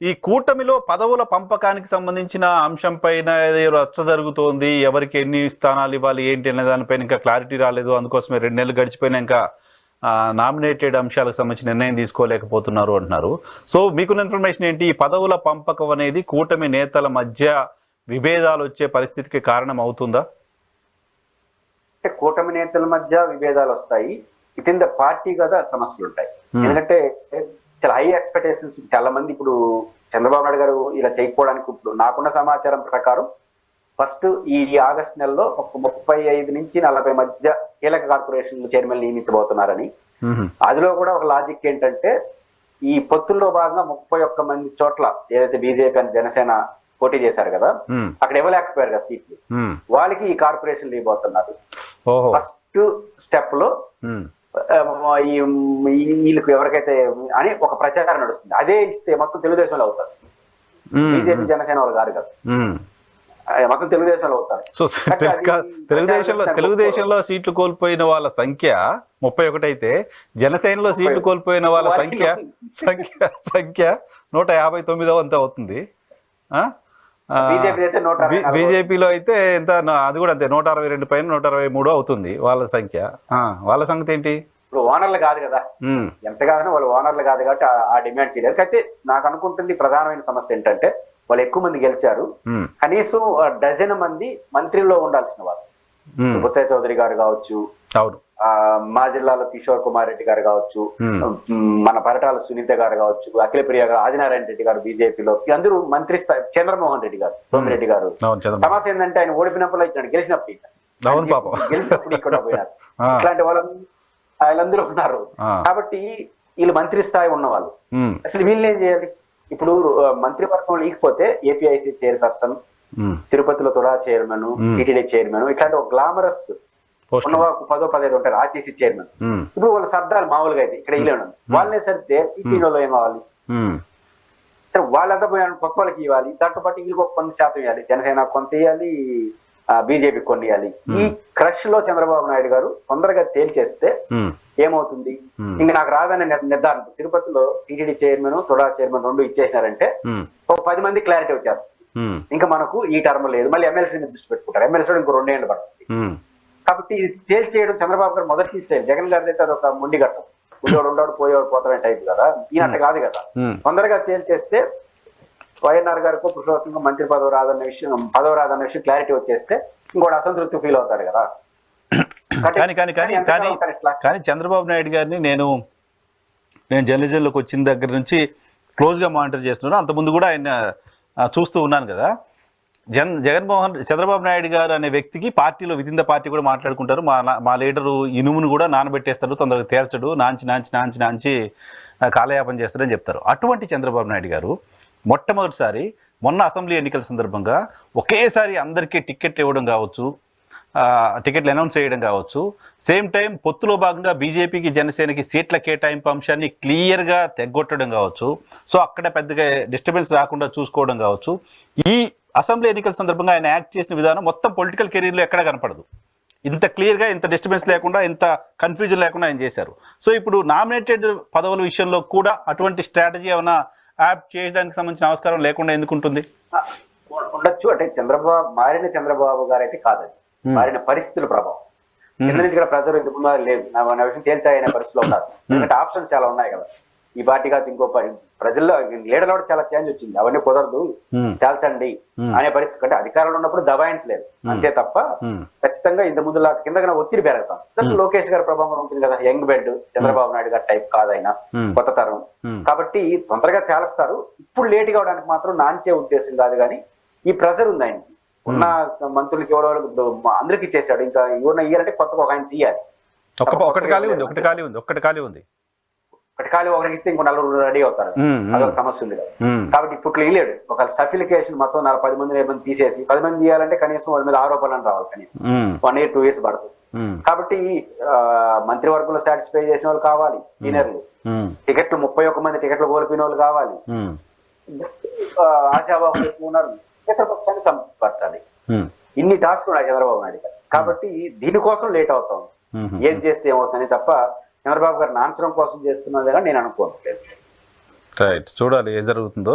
ఈ కూటమిలో పదవుల పంపకానికి సంబంధించిన అంశం పైన రచ్చ జరుగుతోంది. ఎవరికి ఎన్ని స్థానాలు ఇవ్వాలి ఏంటి అనే దానిపైన ఇంకా క్లారిటీ రాలేదు. అందుకోసమే 2 నెలలు గడిచిపోయినా ఇంకా నామినేటెడ్ అంశాలకు సంబంధించి నిర్ణయం తీసుకోలేకపోతున్నారు అంటున్నారు. సో మీకున్న ఇన్ఫర్మేషన్ ఏంటి? ఈ పదవుల పంపకం అనేది కూటమి నేతల మధ్య విభేదాలు వచ్చే పరిస్థితికి కారణం అవుతుందా? అంటే కూటమి నేతల మధ్య విభేదాలు వస్తాయి. విత్ ఇన్ ద పార్టీ కదా సమస్యలు ఉంటాయి. ఎందుకంటే చాలా హై ఎక్స్పెక్టేషన్స్ చాలా మంది ఇప్పుడు చంద్రబాబు నాయుడు గారు ఇలా చేయకపోవడానికి ఇప్పుడు నాకున్న సమాచారం ప్రకారం ఫస్ట్ ఈ ఆగస్టు నెలలో ఒక 35 నుంచి 40 మధ్య కీలక కార్పొరేషన్ చైర్మన్ నియమించబోతున్నారని. అదిలో కూడా ఒక లాజిక్ ఏంటంటే ఈ పొత్తుల్లో భాగంగా 31 మంది చోట్ల ఏదైతే బీజేపీ అని జనసేన పోటీ చేశారు కదా, అక్కడ ఇవ్వలేకపోయారు కదా సీట్లు, వాళ్ళకి ఈ కార్పొరేషన్లు ఇవ్వబోతున్నారు. ఫస్ట్ స్టెప్ లో వీళ్ళకి ఎవరికైతే అని ఒక ప్రచారం నడుస్తుంది. అదే ఇస్తే మొత్తం తెలుగుదేశంలో అవుతారు, బీజేపీ జనసేన వాళ్ళు కాదు కదా, మొత్తం తెలుగుదేశంలో అవుతారు. సో తెలుగుదేశంలో సీట్లు కోల్పోయిన వాళ్ళ సంఖ్య 31 అయితే జనసేనలో సీట్లు కోల్పోయిన వాళ్ళ సంఖ్య 159 అంత అవుతుంది. బీజేపీలో అయితే ఎంత, అది కూడా అంతే, 162 పైన 163 అవుతుంది వాళ్ళ సంఖ్య. వాళ్ళ సంగతి ఏంటి? ఇప్పుడు ఓనర్లు కాదు కదా, ఎంత కాదని వాళ్ళు ఓనర్లు కాదు కాబట్టి ఆ డిమాండ్ చేయలేదు. అయితే నాకు అనుకుంటుంది ప్రధానమైన సమస్య ఏంటంటే వాళ్ళు ఎక్కువ మంది గెలిచారు, కనీసం డజన్ మంది మంత్రిలో ఉండాల్సిన వాళ్ళు, బుచ్చయ్య చౌదరి గారు కావచ్చు, మా జిల్లాలో కిషోర్ కుమార్ రెడ్డి గారు కావచ్చు, మన పరిటాల సునీత గారు కావచ్చు, అఖిలప్రియ గారు, ఆదినారాయణ రెడ్డి గారు బీజేపీలో, అందరూ మంత్రి స్థాయి, చంద్రమోహన్ రెడ్డి గారు, సోమిరెడ్డి గారు. సమస్య ఏంటంటే ఆయన ఓడిపినప్పుడు ఇచ్చాడు, గెలిచినప్పుడు ఇక్కడ పోయినారు. ఇట్లాంటి వాళ్ళందరూ ఉన్నారు. కాబట్టి వీళ్ళు మంత్రి స్థాయి ఉన్నవాళ్ళు. అసలు వీళ్ళు ఏం చేయాలి? ఇప్పుడు మంత్రివర్గం లేకపోతే ఏపీఐసి చైర్పర్సన్, తిరుపతిలో తొడా చైర్మన్, టీటీడీ చైర్మన్, ఇట్లాంటి ఒక గ్లామరస్ ఉన్నవాళ్ళు 10-15 ఉంటారు. ఆర్టీసీ చైర్మన్ ఇప్పుడు వాళ్ళ సర్దాలు మామూలుగా అయితే ఇక్కడ ఇల్లు వాళ్ళనే సరితే సిపిలో ఏం కావాలి? సరే వాళ్ళంతా పోయాను కొత్త వాళ్ళకి ఇవ్వాలి, దాంతో పాటు వీళ్ళకి ఒక 10% ఇవ్వాలి, జనసేన కొంత ఇవ్వాలి, బీజేపీ కొన్ని ఇవ్వాలి. ఈ క్రష్ లో చంద్రబాబు నాయుడు గారు తొందరగా తేల్చేస్తే ఏమవుతుంది? ఇంకా నాకు రాదని నిర్ధారణ తిరుపతిలో టీటీడీ చైర్మన్, తొడా చైర్మన్ 2 ఇచ్చేసినారంటే ఒక 10 మంది క్లారిటీ వచ్చేస్తుంది. ఇంకా మనకు ఈ టర్మ్ లేదు, మళ్ళీ ఎమ్మెల్సీ మీద దృష్టి పెట్టుకుంటారు. ఎమ్మెల్సీ ఇంకో 2 ఏళ్ళు పడుతుంది. కాబట్టి ఇది తేల్చేయడం చంద్రబాబు గారు మొదటి స్టైల్. జగన్ గారి అయితే అదొక మొండి ఘట్టం, ఉండేవాడు పోయేవాడు పోతాడనే టైప్ కదా, ఈయనట్టు కాదు కదా. తొందరగా తేల్చేస్తే వైఎన్ఆర్ గారికి పురుషోత్తంగా మంత్రి పదవి రాదన్న విషయం క్లారిటీ వచ్చేస్తే ఇంకోటి అసంతృప్తి ఫీల్ అవుతాడు కదా. కానీ చంద్రబాబు నాయుడు గారిని నేను జర్నలిజంలోకి వచ్చిన దగ్గర నుంచి క్లోజ్గా మానిటర్ చేస్తున్నాను. అంతకుముందు కూడా ఆయన చూస్తూ ఉన్నాను కదా. చంద్రబాబు నాయుడు గారు అనే వ్యక్తికి పార్టీలో విత్ ఇన్ ద పార్టీ కూడా మాట్లాడుకుంటారు. మా లీడరు ఇనుమును కూడా నానబెట్టేస్తాడు, తొందరగా తేల్చడు, నాంచి కాలయాపన చేస్తాడని చెప్తారు. అటువంటి చంద్రబాబు నాయుడు గారు మొట్టమొదటిసారి మొన్న అసెంబ్లీ ఎన్నికల సందర్భంగా ఒకేసారి అందరికీ టికెట్లు ఇవ్వడం కావచ్చు, టికెట్లు అనౌన్స్ చేయడం కావచ్చు, సేమ్ టైం పొత్తులో భాగంగా బీజేపీకి జనసేనకి సీట్ల కేటాయింపు అంశాన్ని క్లియర్గా తెగ్గొట్టడం కావచ్చు, సో అక్కడ పెద్దగా డిస్టర్బెన్స్ రాకుండా చూసుకోవడం కావచ్చు. ఈ అసెంబ్లీ ఎన్నికల సందర్భంగా ఆయన యాక్ట్ చేసిన విధానం మొత్తం పొలిటికల్ కెరీర్లో ఎక్కడ కనపడదు. ఇంత క్లియర్గా, ఇంత డిస్టర్బెన్స్ లేకుండా, ఇంత కన్ఫ్యూజన్ లేకుండా ఆయన చేశారు. సో ఇప్పుడు నామినేటెడ్ పదవుల విషయంలో కూడా అటువంటి స్ట్రాటజీ ఏమైనా యాప్ చేయడానికి సంబంధించిన ఆస్కారం లేకుండా ఎందుకు ఉంటుంది? ఉండొచ్చు. అంటే మారిన చంద్రబాబు గారు అయితే కాదండి, మారిన పరిస్థితుల ప్రభావం. కింద నుంచి కూడా ప్రజలు ఇంతకు లేదు నా విషయం తేల్చాయనే పరిస్థితిలో ఉన్నారు. ఎందుకంటే ఆప్షన్స్ చాలా ఉన్నాయి కదా, ఈ పార్టీ కాదు ఇంకో పార్టీ. ప్రజల్లో లీడర్లో కూడా చాలా చేంజ్ వచ్చింది. అవన్నీ కుదరదు, తేల్చండి అనే పరిస్థితి. అంటే అధికారంలో ఉన్నప్పుడు దబాయించలేదు అంతే తప్ప ఖచ్చితంగా ఇంత ముందు కింద ఒత్తిడి పెరుగుతాం. లోకేష్ గారి ప్రభావం ఉంటుంది కదా, యంగ్ బెడ్ చంద్రబాబు నాయుడు గారి టైప్ కాదైనా, కొత్త తరం కాబట్టి తొందరగా తేలుస్తారు. ఇప్పుడు లేట్ కావడానికి మాత్రం నాంచే ఉద్దేశం కాదు, కానీ ఈ ప్రెజర్ ఉంది ఆయనకి. ఉన్న మంత్రులకి ఎవరో అందరికి చేశాడు, ఇంకా ఎవరిన ఇయ్యాలంటే కొత్తగా ఒక ఆయన తీయాలి. ఒకటి ఖాళీ ఒకరికి ఇస్తే ఇంకో 4 రెడీ అవుతారు, అదొక సమస్య ఉంది కదా. కాబట్టి ఇప్పుడు ఇయ్యలేడు. ఒక సర్టిఫికేషన్ మొత్తం 10 మంది తీసేసి 10 మంది తీయాలంటే కనీసం వాళ్ళ మీద ఆరోపణలు రావాలి, కనీసం 1 year 2 years పడుతుంది. కాబట్టి మంత్రివర్గంలో సాటిస్ఫై చేసిన వాళ్ళు కావాలి, సీనియర్లు. టికెట్లు 31 మంది టికెట్లు కోల్పోయిన వాళ్ళు కావాలి, ఆశాబాబు ఎక్కువ ఉన్నారు, ఇతర పక్షాన్ని సంపర్చాలి. ఇన్ని టాస్క్లు ఉన్నాయి చంద్రబాబు నాయుడు గారు. కాబట్టి దీనికోసం లేట్ అవుతాం, ఏం చేస్తే ఏమవుతుంది తప్ప చంద్రబాబు గారు నాంచడం కోసం చేస్తున్నది కానీ నేను అనుకోవట్లేదు. రైట్, చూడాలి ఏం జరుగుతుందో.